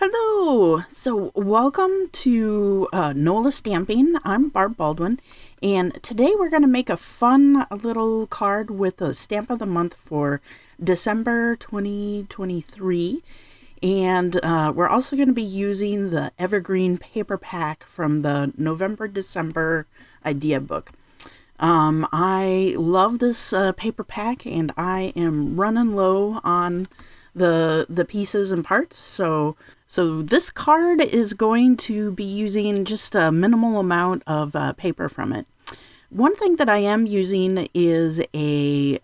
Hello! So, welcome to Nola Stamping. I'm Barb Baldwin, and today we're going to make a fun little card with a stamp of the month for December 2023. And we're also going to be using the Evergreen paper pack from the November-December idea book. I love this paper pack, and I am running low on the pieces and parts. So this card is going to be using just a minimal amount of paper from it. One thing that I am using is a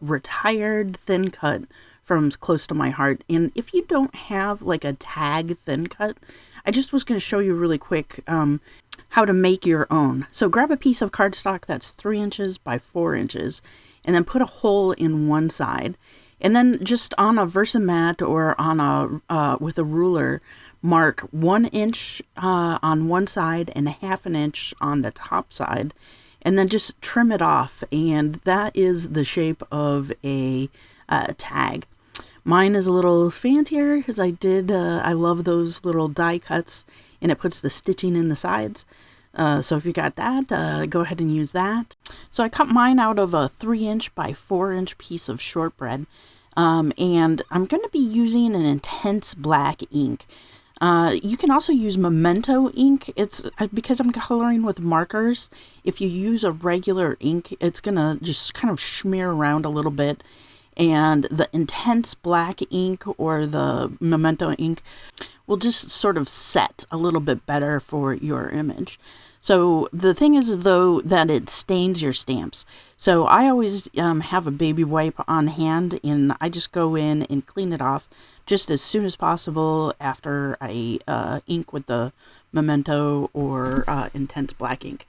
retired thin cut from Close to My Heart. And if you don't have like a tag thin cut, I just was going to show you really quick how to make your own. So grab a piece of cardstock that's 3 inches by 4 inches and then put a hole in one side. And then just on a Versamat or on a with a ruler, mark 1 inch on one side and 1/2 inch on the top side, and then just trim it off. And that is the shape of a tag. Mine is a little fancier because I love those little die cuts, and it puts the stitching in the sides. So if you got that, go ahead and use that. So I cut mine out of a 3 inch by 4 inch piece of shortbread. And I'm going to be using an intense black ink. You can also use Memento ink. It's because I'm coloring with markers. If you use a regular ink, it's going to just kind of smear around a little bit. And the intense black ink or the Memento ink will just sort of set a little bit better for your image. So the thing is, though, that it stains your stamps. So I always have a baby wipe on hand, and I just go in and clean it off just as soon as possible after I ink with the Memento or intense black ink.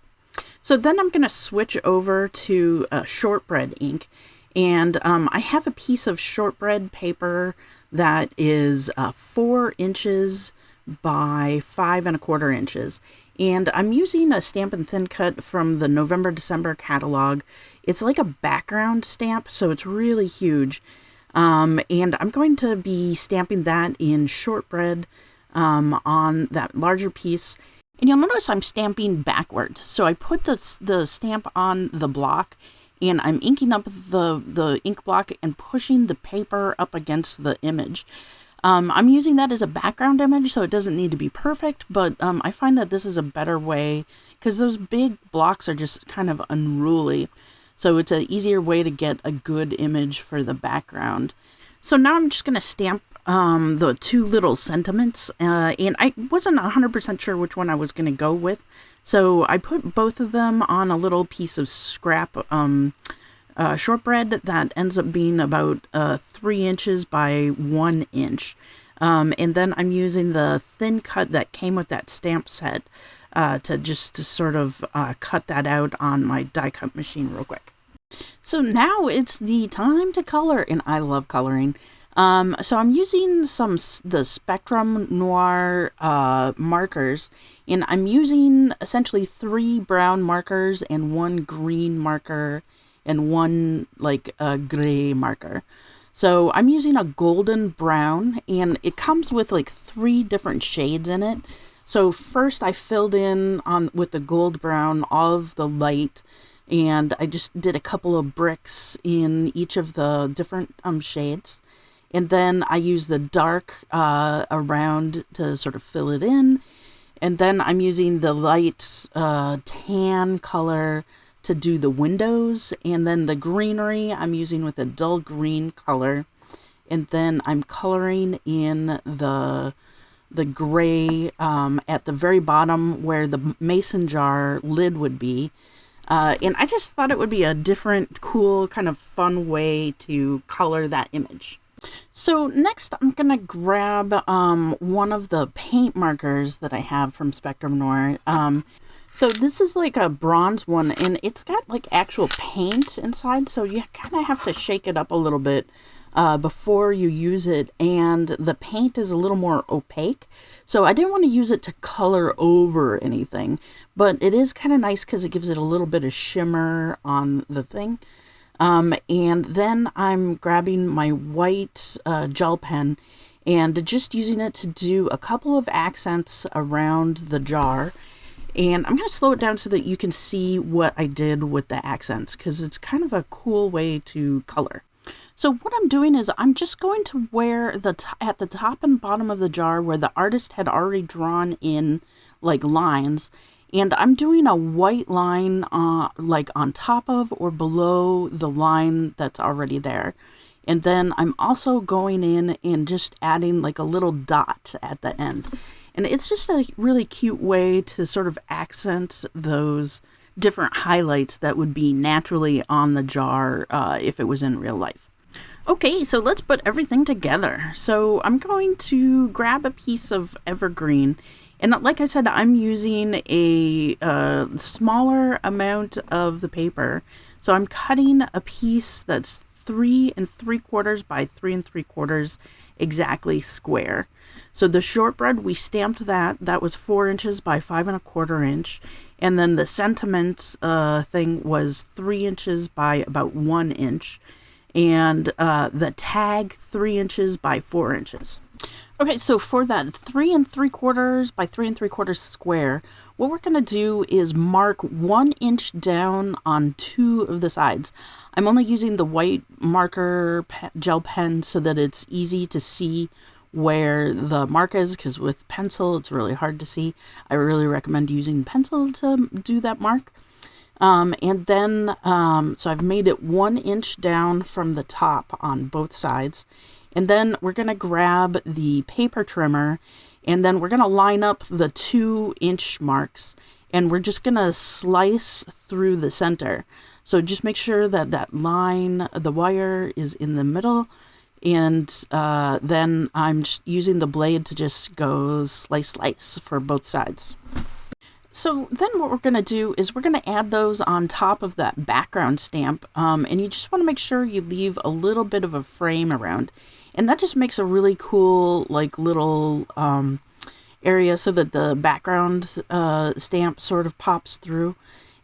So then I'm going to switch over to shortbread ink. And I have a piece of shortbread paper that is 4 inches by 5 1/4 inches. And I'm using a Stampin' Thin Cut from the November-December catalog. It's like a background stamp, so it's really huge. And I'm going to be stamping that in shortbread on that larger piece. And you'll notice I'm stamping backwards. So I put the stamp on the block, and I'm inking up the ink block and pushing the paper up against the image. I'm using that as a background image, so it doesn't need to be perfect, but I find that this is a better way because those big blocks are just kind of unruly. So it's an easier way to get a good image for the background. So now I'm just going to stamp the two little sentiments, and I wasn't 100% sure which one I was going to go with. So I put both of them on a little piece of scrap shortbread that ends up being about 3 inches by 1 inch. And then I'm using the thin cut that came with that stamp set to sort of cut that out on my die cut machine real quick. So now it's the time to color, and I love coloring. So I'm using the Spectrum Noir markers, and I'm using essentially 3 brown markers and 1 green marker and 1 like a gray marker. So I'm using a golden brown, and it comes with like 3 different shades in it. So first I filled in with the gold brown all of the light, and I just did a couple of bricks in each of the different shades. And then I use the dark around to sort of fill it in. And then I'm using the light tan color to do the windows. And then the greenery I'm using with a dull green color. And then I'm coloring in the gray at the very bottom where the mason jar lid would be. And I just thought it would be a different, cool, kind of fun way to color that image. So next I'm going to grab one of the paint markers that I have from Spectrum Noir. So this is like a bronze one, and it's got like actual paint inside, so you kind of have to shake it up a little bit before you use it, and the paint is a little more opaque, so I didn't want to use it to color over anything, but it is kind of nice because it gives it a little bit of shimmer on the thing. And then I'm grabbing my white gel pen, and just using it to do a couple of accents around the jar. And I'm going to slow it down so that you can see what I did with the accents, because it's kind of a cool way to color. So what I'm doing is I'm just going to wear at the top and bottom of the jar where the artist had already drawn in like lines, and I'm doing a white line like on top of or below the line that's already there. And then I'm also going in and just adding like a little dot at the end. And it's just a really cute way to sort of accent those different highlights that would be naturally on the jar if it was in real life. Okay, so let's put everything together. So I'm going to grab a piece of Evergreen. And like I said, I'm using a smaller amount of the paper. So I'm cutting a piece that's 3 3/4 by 3 3/4 exactly square. So the shortbread, we stamped that was 4 inches by 5 1/4 inch. And then the sentiment thing was 3 inches by about 1 inch. And the tag 3 inches by 4 inches. Okay, so for that 3 3/4 by 3 3/4 square, what we're going to do is mark 1 inch down on 2 of the sides. I'm only using the white marker gel pen so that it's easy to see where the mark is, because with pencil it's really hard to see. I really recommend using pencil to do that mark. And then, so I've made it 1 inch down from the top on both sides. And then we're going to grab the paper trimmer, and then we're going to line up the 2 inch marks, and we're just going to slice through the center. So just make sure that that line, the wire, is in the middle. And then I'm just using the blade to just go slice for both sides. So then what we're going to do is we're going to add those on top of that background stamp. And you just want to make sure you leave a little bit of a frame around. And that just makes a really cool, like, little area so that the background stamp sort of pops through.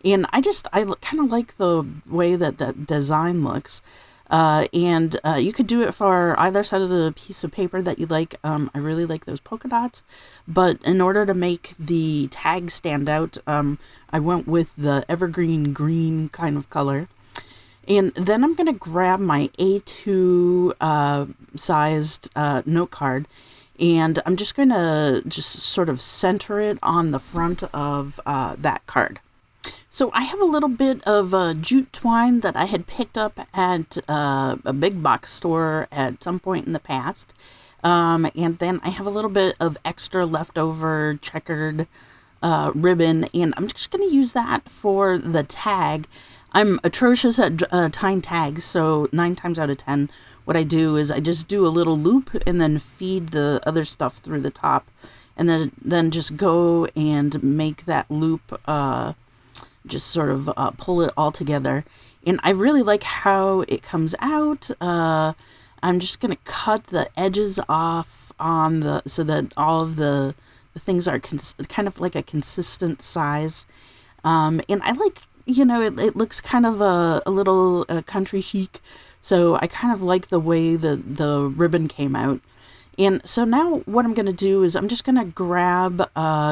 And I kind of like the way that that design looks. And you could do it for either side of the piece of paper that you like. I really like those polka dots. But in order to make the tag stand out, I went with the evergreen green kind of color. And then I'm going to grab my A2 sized note card, and I'm just going to sort of center it on the front of that card. So I have a little bit of jute twine that I had picked up at a big box store at some point in the past. And then I have a little bit of extra leftover checkered ribbon, and I'm just going to use that for the tag. I'm atrocious at tying tags, so 9 times out of 10, what I do is I just do a little loop and then feed the other stuff through the top, and then just go and make that loop, just sort of pull it all together. And I really like how it comes out. I'm just going to cut the edges off so that all of the things are kind of like a consistent size. And I like, it looks kind of a little country chic. So I kind of like the way the ribbon came out. And so now what I'm going to do is I'm just going to grab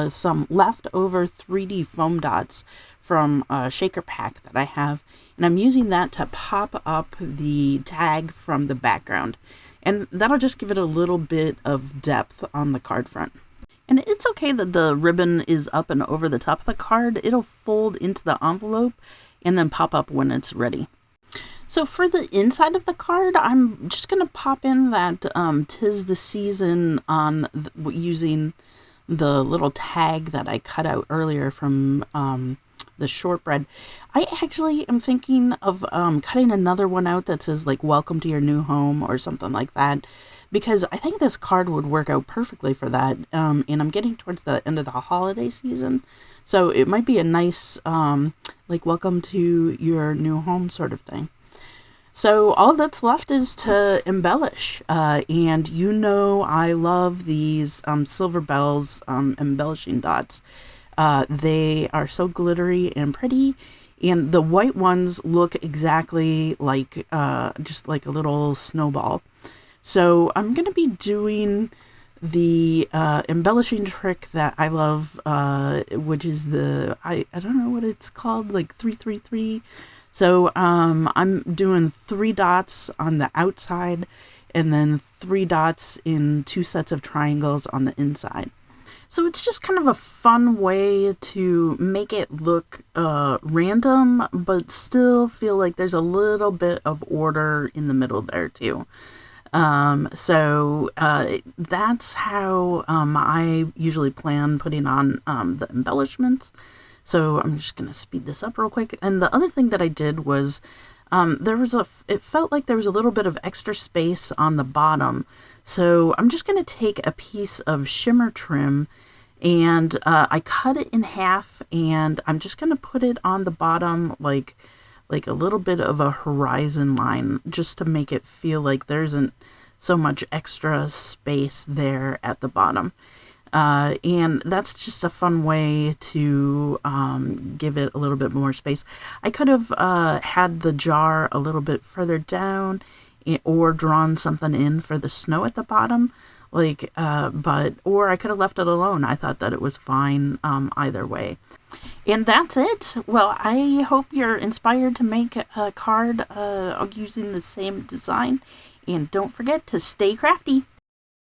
some leftover 3D foam dots from a shaker pack that I have. And I'm using that to pop up the tag from the background. And that'll just give it a little bit of depth on the card front. And it's okay that the ribbon is up and over the top of the card. It'll fold into the envelope and then pop up when it's ready. So for the inside of the card, I'm just going to pop in that 'tis the season on using the little tag that I cut out earlier from the shortbread. I actually am thinking of cutting another one out that says like welcome to your new home or something like that, because I think this card would work out perfectly for that. And I'm getting towards the end of the holiday season, so it might be a nice like welcome to your new home sort of thing. So all that's left is to embellish, and I love these Silver Bells embellishing dots. They are so glittery and pretty, and the white ones look exactly like just like a little snowball. So I'm going to be doing the embellishing trick that I love, which is I don't know what it's called, like 333. So I'm doing 3 dots on the outside and then 3 dots in 2 sets of triangles on the inside. So it's just kind of a fun way to make it look random, but still feel like there's a little bit of order in the middle there too. So that's how I usually plan putting on the embellishments. So I'm just going to speed this up real quick. And the other thing that I did was it felt like there was a little bit of extra space on the bottom. So I'm just going to take a piece of shimmer trim and I cut it in half, and I'm just going to put it on the bottom like a little bit of a horizon line, just to make it feel like there isn't so much extra space there at the bottom. And that's just a fun way to give it a little bit more space. I could have had the jar a little bit further down, or drawn something in for the snow at the bottom, or I could have left it alone. I thought that it was fine either way. And that's it. Well, I hope you're inspired to make a card using the same design. And don't forget to stay crafty.